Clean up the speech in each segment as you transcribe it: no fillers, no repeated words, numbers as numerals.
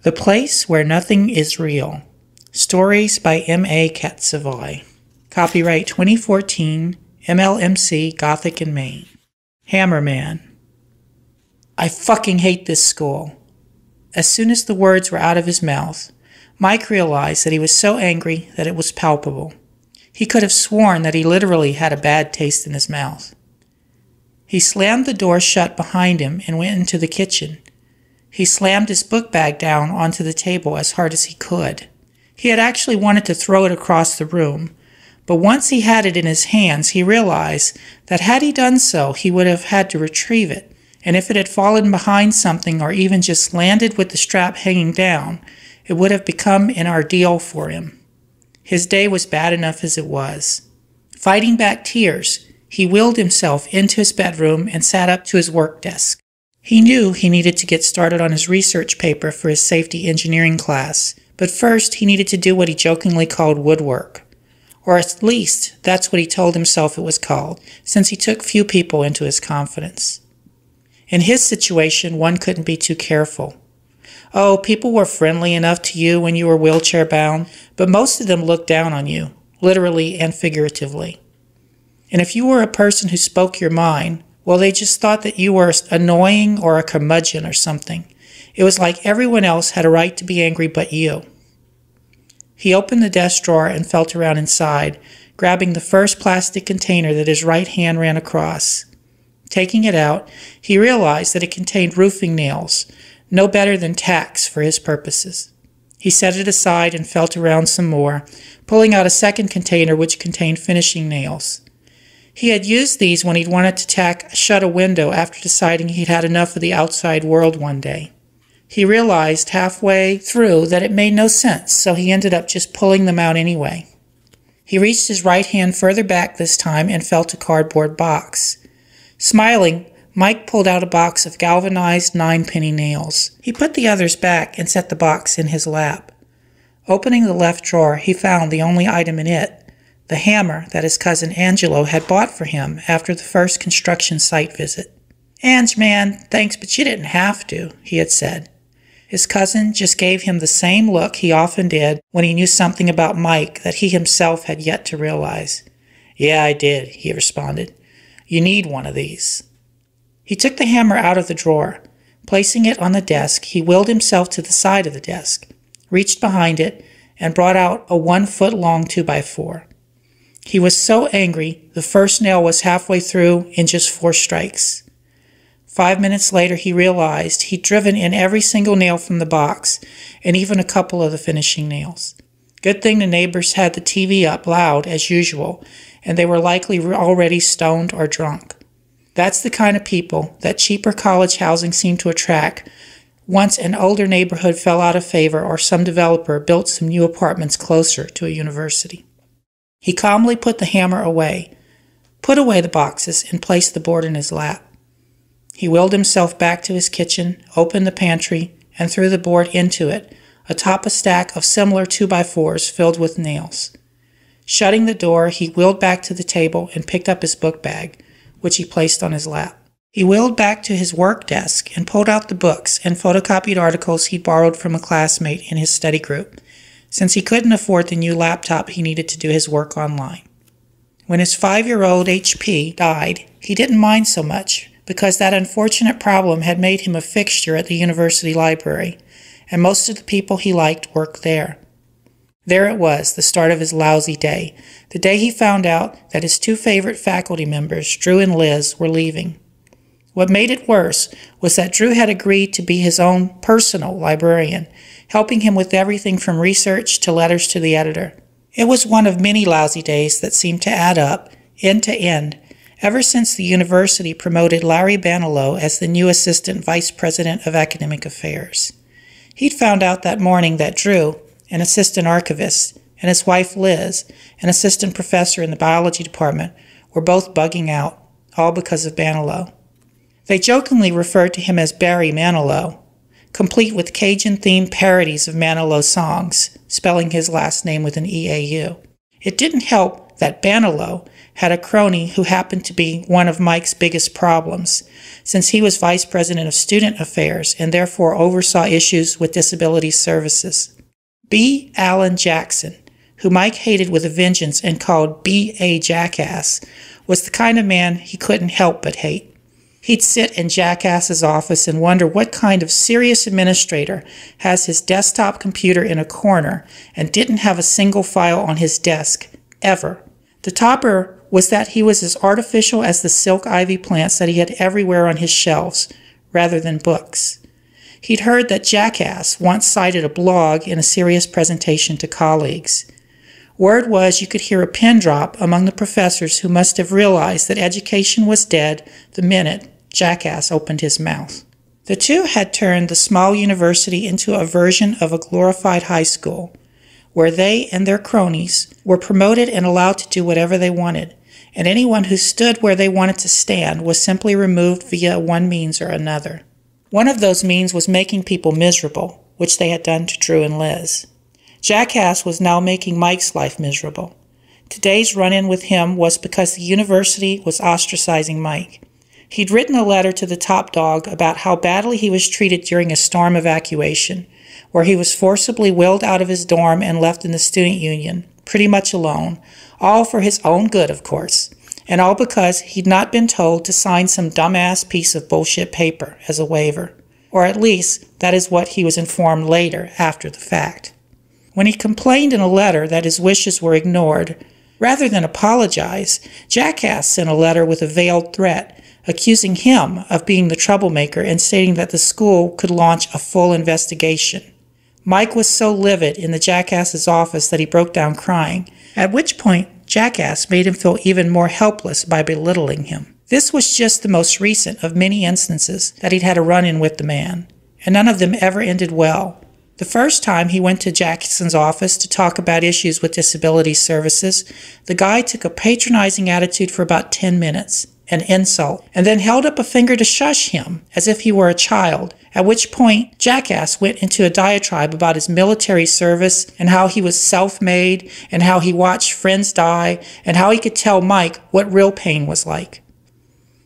The Place Where Nothing Is Real. Stories by M.A. Katz-Savoy. Copyright 2014, MLMC, Gothic and Maine. Hammerman. I fucking hate this school. As soon as the words were out of his mouth, Mike realized that he was so angry that it was palpable. He could have sworn that he literally had a bad taste in his mouth. He slammed the door shut behind him and went into the kitchen. He slammed his book bag down onto the table as hard as he could. He had actually wanted to throw it across the room, but once he had it in his hands, he realized that had he done so, he would have had to retrieve it, and if it had fallen behind something or even just landed with the strap hanging down, it would have become an ordeal for him. His day was bad enough as it was. Fighting back tears, he wheeled himself into his bedroom and sat up to his work desk. He knew he needed to get started on his research paper for his safety engineering class, but first he needed to do what he jokingly called woodwork. Or at least that's what he told himself it was called, since he took few people into his confidence. In his situation, one couldn't be too careful. Oh, people were friendly enough to you when you were wheelchair-bound, but most of them looked down on you, literally and figuratively. And if you were a person who spoke your mind, well, they just thought that you were annoying or a curmudgeon or something. It was like everyone else had a right to be angry but you. He opened the desk drawer and felt around inside, grabbing the first plastic container that his right hand ran across. Taking it out, he realized that it contained roofing nails, no better than tacks for his purposes. He set it aside and felt around some more, pulling out a second container which contained finishing nails. He had used these when he'd wanted to tack shut a window after deciding he'd had enough of the outside world one day. He realized halfway through that it made no sense, so he ended up just pulling them out anyway. He reached his right hand further back this time and felt a cardboard box. Smiling, Mike pulled out a box of galvanized 9-penny nails. He put the others back and set the box in his lap. Opening the left drawer, he found the only item in it, the hammer that his cousin Angelo had bought for him after the first construction site visit. "Ange, man, thanks, but you didn't have to," he had said. His cousin just gave him the same look he often did when he knew something about Mike that he himself had yet to realize. "Yeah, I did," he responded. "You need one of these." He took the hammer out of the drawer. Placing it on the desk, he wheeled himself to the side of the desk, reached behind it, and brought out a 1-foot-long 2x4. He was so angry, the first nail was halfway through in just 4 strikes. 5 minutes later, he realized he'd driven in every single nail from the box, and even a couple of the finishing nails. Good thing the neighbors had the TV up loud, as usual, and they were likely already stoned or drunk. That's the kind of people that cheaper college housing seemed to attract once an older neighborhood fell out of favor or some developer built some new apartments closer to a university. He calmly put the hammer away, put away the boxes, and placed the board in his lap. He wheeled himself back to his kitchen, opened the pantry, and threw the board into it, atop a stack of similar 2x4s filled with nails. Shutting the door, he wheeled back to the table and picked up his book bag, which he placed on his lap. He wheeled back to his work desk and pulled out the books and photocopied articles he'd borrowed from a classmate in his study group, since he couldn't afford the new laptop he needed to do his work online. When his 5-year-old HP died, he didn't mind so much, because that unfortunate problem had made him a fixture at the university library, and most of the people he liked worked there. There it was, the start of his lousy day, the day he found out that his 2 favorite faculty members, Drew and Liz, were leaving. What made it worse was that Drew had agreed to be his own personal librarian, helping him with everything from research to letters to the editor. It was one of many lousy days that seemed to add up, end to end, ever since the university promoted Larry Banilo as the new Assistant Vice President of Academic Affairs. He'd found out that morning that Drew, an assistant archivist, and his wife Liz, an assistant professor in the biology department, were both bugging out, all because of Banilo. They jokingly referred to him as Barry Manilow, complete with Cajun-themed parodies of Manilow songs, spelling his last name with an E-A-U. It didn't help that Banilo had a crony who happened to be one of Mike's biggest problems, since he was vice president of student affairs and therefore oversaw issues with disability services. B. Allen Jackson, who Mike hated with a vengeance and called B.A. Jackass, was the kind of man he couldn't help but hate. He'd sit in Jackass's office and wonder what kind of serious administrator has his desktop computer in a corner and didn't have a single file on his desk, ever. The topper was that he was as artificial as the silk ivy plants that he had everywhere on his shelves, rather than books. He'd heard that Jackass once cited a blog in a serious presentation to colleagues. Word was you could hear a pin drop among the professors who must have realized that education was dead the minute Jackass opened his mouth. The two had turned the small university into a version of a glorified high school, where they and their cronies were promoted and allowed to do whatever they wanted, and anyone who stood where they wanted to stand was simply removed via one means or another. One of those means was making people miserable, which they had done to Drew and Liz. Jackass was now making Mike's life miserable. Today's run-in with him was because the university was ostracizing Mike. He'd written a letter to the top dog about how badly he was treated during a storm evacuation, where he was forcibly wheeled out of his dorm and left in the student union, pretty much alone, all for his own good, of course, and all because he'd not been told to sign some dumbass piece of bullshit paper as a waiver, or at least that is what he was informed later after the fact. When he complained in a letter that his wishes were ignored, rather than apologize, Jackass sent a letter with a veiled threat, accusing him of being the troublemaker and stating that the school could launch a full investigation. Mike was so livid in the Jackass's office that he broke down crying, at which point Jackass made him feel even more helpless by belittling him. This was just the most recent of many instances that he'd had a run-in with the man, and none of them ever ended well. The first time he went to Jackson's office to talk about issues with disability services, the guy took a patronizing attitude for about 10 minutes, an insult, and then held up a finger to shush him, as if he were a child, at which point Jackass went into a diatribe about his military service and how he was self-made and how he watched friends die and how he could tell Mike what real pain was like.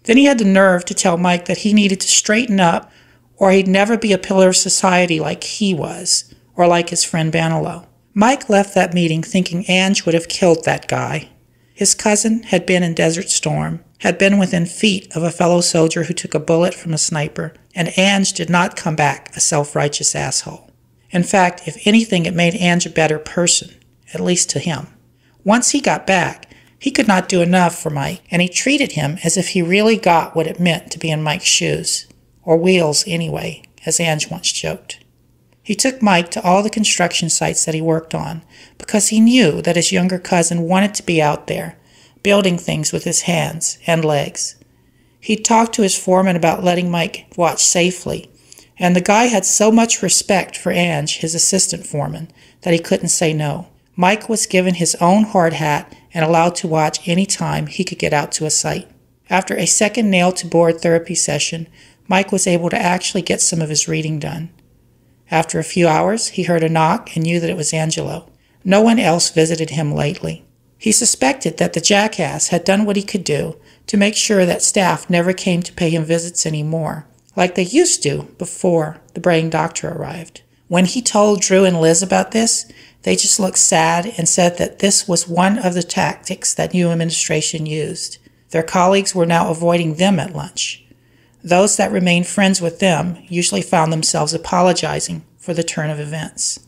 Then he had the nerve to tell Mike that he needed to straighten up or he'd never be a pillar of society like he was, or like his friend Angelo. Mike left that meeting thinking Ange would have killed that guy. His cousin had been in Desert Storm, had been within feet of a fellow soldier who took a bullet from a sniper, and Ange did not come back a self-righteous asshole. In fact, if anything, it made Ange a better person, at least to him. Once he got back, he could not do enough for Mike, and he treated him as if he really got what it meant to be in Mike's shoes. Or wheels, anyway, as Ange once joked. He took Mike to all the construction sites that he worked on because he knew that his younger cousin wanted to be out there, building things with his hands and legs. He'd talked to his foreman about letting Mike watch safely, and the guy had so much respect for Ange, his assistant foreman, that he couldn't say no. Mike was given his own hard hat and allowed to watch any time he could get out to a site. After a second nail-to-board therapy session, Mike was able to actually get some of his reading done. After a few hours, he heard a knock and knew that it was Angelo. No one else visited him lately. He suspected that the Jackass had done what he could do to make sure that staff never came to pay him visits anymore, like they used to before the brain doctor arrived. When he told Drew and Liz about this, they just looked sad and said that this was one of the tactics that new administration used. Their colleagues were now avoiding them at lunch. Those that remained friends with them usually found themselves apologizing for the turn of events.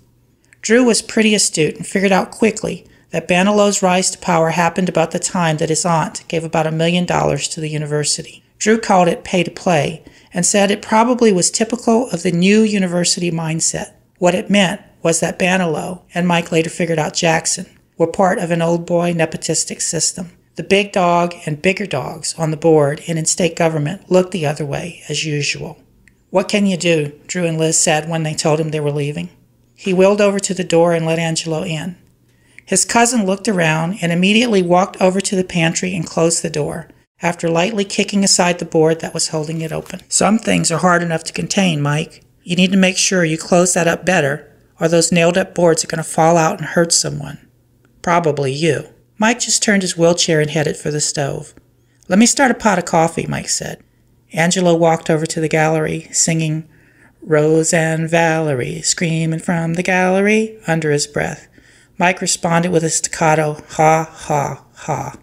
Drew was pretty astute and figured out quickly that Banelow's rise to power happened about the time that his aunt gave about $1 million to the university. Drew called it pay to play and said it probably was typical of the new university mindset. What it meant was that Banelow, and Mike later figured out Jackson, were part of an old boy nepotistic system. The big dog and bigger dogs on the board and in state government looked the other way, as usual. What can you do? Drew and Liz said when they told him they were leaving. He wheeled over to the door and let Angelo in. His cousin looked around and immediately walked over to the pantry and closed the door, after lightly kicking aside the board that was holding it open. Some things are hard enough to contain, Mike. You need to make sure you close that up better, or those nailed-up boards are going to fall out and hurt someone. Probably you. Mike just turned his wheelchair and headed for the stove. "Let me start a pot of coffee," Mike said. Angelo walked over to the gallery, singing "Rose and Valerie," screaming from the gallery under his breath. Mike responded with a staccato, "Ha, ha, ha."